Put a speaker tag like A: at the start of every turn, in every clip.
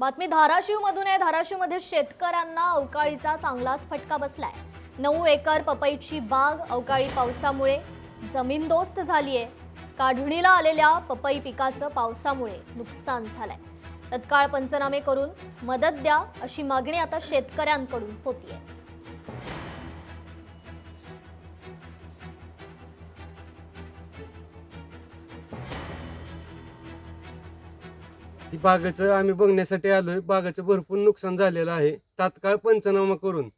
A: बातमी धाराशिवमधून आहे। धाराशिवमध्ये शेतकऱ्यांना अवकाळीचा चांगलाच फटका बसलाय। 9 एकर पपईची बाग अवकाळी पावसामुळे जमीनदोस्त झाली आहे। काढणीला आलेल्या पपई पिकाचं पावसामुळे नुकसान झालंय। तत्काळ पंचनामे करून मदत द्या अशी मागणी आता शेतकऱ्यांकडून होतीये।
B: बागेचं आम्ही बघण्यासाठी आलोय। बागेचं भरपूर नुकसान झालेलं आहे। तात्काळ पंचनामा करून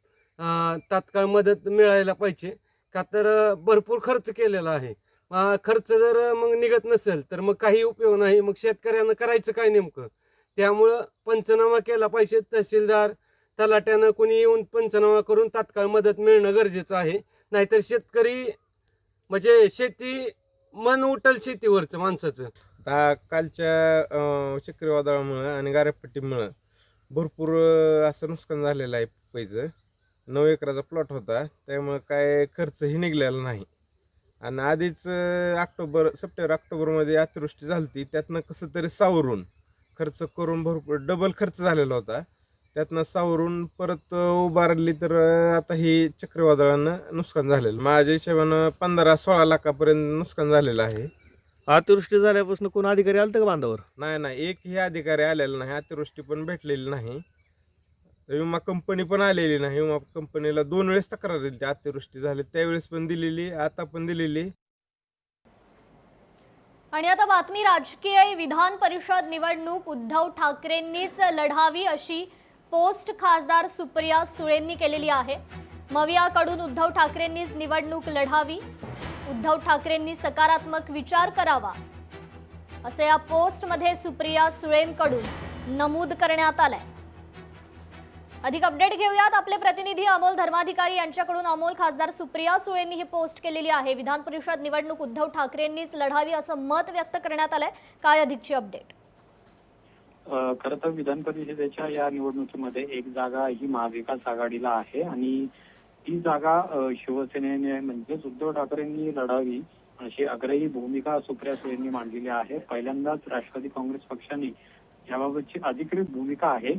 B: तात्काळ मदत मिळायला पाहिजे, का तर भरपूर खर्च केलेला आहे। खर्च जर मग निघत नसेल तर मग काही उपयोग नाही। मग शेतकऱ्यांना करायचं काय नेमकं? त्यामुळं पंचनामा केला पाहिजे। तहसीलदार तलाट्यानं कोणी येऊन पंचनामा करून तात्काळ मदत मिळणं गरजेचं आहे। नाहीतर शेतकरी म्हणजे शेती मन उठल शेतीवरचं माणसाचं।
C: कालच्या चक्रीवादळामुळे आणि गारपीटीमुळे भरपूर असं नुकसान झालेलं आहे पपईचं। 9 एकराचा प्लॉट होता, त्यामुळे काय खर्चही निघलेला नाही। आणि आधीच सप्टेंबर ऑक्टोबरमध्ये अतिवृष्टी झाली, त्यातनं कसं तरी सावरून खर्च करून भरपूर डबल खर्च झालेला होता। त्यातनं सावरून परत उभारली तर आता ही चक्रीवादळानं नुकसान झालेलं। माझ्या हिशोबानं 15-16 लाखापर्यंत नुकसान झालेलं आहे।
D: अतिवृष्टी झाल्यापासून कोण अधिकारी आलतं का बांधावर?
C: नाही, एकही अधिकारी आलेला नाही। अतिवृष्टी पण भेटलेली नाही। विमा कंपनी पण आलेली नाही। विमा कंपनीला 2 वेळेस तक्रार दिली, अतिवृष्टी झाली त्यावेळेस पण दिलेली, आता पण दिलेली।
A: आणि आता बातमी राजकीय। विधान परिषद निवडणूक उद्धव ठाकरेंनीच लढावी अशी पोस्ट खासदार सुप्रिया सुळेंनी केलेली आहे। मवियाकडून उद्धव ठाकरेंनीच निवडणूक लढावी, उद्धव ठाकरेंनी सकारात्मक विचार करावा असे या पोस्टमध्ये सुप्रिया सुळेंकडून नमूद करण्यात आलंय। अधिक अपडेट घेऊयात आपले प्रतिनिधी अमोल धर्माधिकारी यांच्याकडून। अमोल, खासदार सुप्रिया सुळेंनी ही पोस्ट केलेली आहे। विधान परिषद निवडणूक उद्धव ठाकरेंनीच लढावी असं मत व्यक्त करण्यात आलंय। काय अधिकची अपडेट?
E: खरं तर विधान परिषदेच्या या निवडणुकीमध्ये एक जागा ही महाविकास आघाडीला आहे आणि ती जागा शिवसेनेने म्हणजेच उद्धव ठाकरेंनी लढावी अशी आग्रही भूमिका सुप्रिया सुळेंनी मांडलेली आहे। पहिल्यांदाच राष्ट्रवादी काँग्रेस पक्षाने याबाबतची अधिकृत भूमिका आहे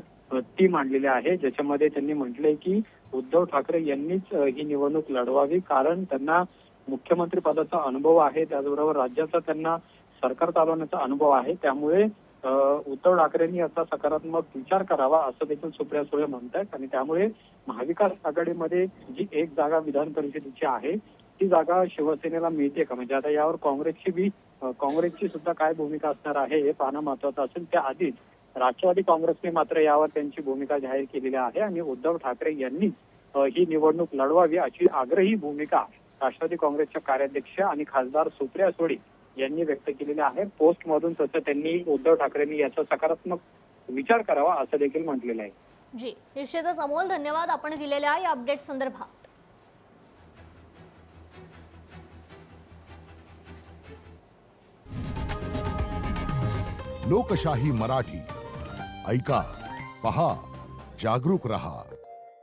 E: ती मांडलेली आहे, ज्याच्यामध्ये त्यांनी म्हटलंय की उद्धव ठाकरे यांनीच ही निवडणूक लढवावी, कारण त्यांना मुख्यमंत्री पदाचा अनुभव आहे, त्याचबरोबर राज्याचा त्यांना सरकार चालवण्याचा अनुभव आहे। त्यामुळे उद्धव ठाकरेंनी याचा सकारात्मक विचार करावा असं देखील सुप्रिया सुळे म्हणतात। आणि त्यामुळे महाविकास आघाडीमध्ये जी एक जागा विधान परिषदेची आहे ती जागा शिवसेनेला मिळते का, म्हणजे आता यावर काँग्रेसची सुद्धा काय भूमिका असणार आहे हे पाहणं महत्वाचं असेल। त्याआधीच राष्ट्रवादी काँग्रेसने मात्र यावर त्यांची भूमिका जाहीर केलेली आहे आणि उद्धव ठाकरे यांनी ही निवडणूक लढवावी अशी आग्रही भूमिका राष्ट्रवादी काँग्रेसच्या कार्याध्यक्ष आणि खासदार सुप्रिया सुळे यांनी व्यक्त केलेले आहे पोस्टमधून। तसं त्यांनी उद्धव ठाकरेंनी याचा सकारात्मक विचार करावा असं देखील म्हटलेलं आहे।
A: जी, निश्चितच अमोल, धन्यवाद आपण दिलेल्या या अपडेट संदर्भात।
F: लोकशाही मराठी ऐका, पहा, जागरूक रहा।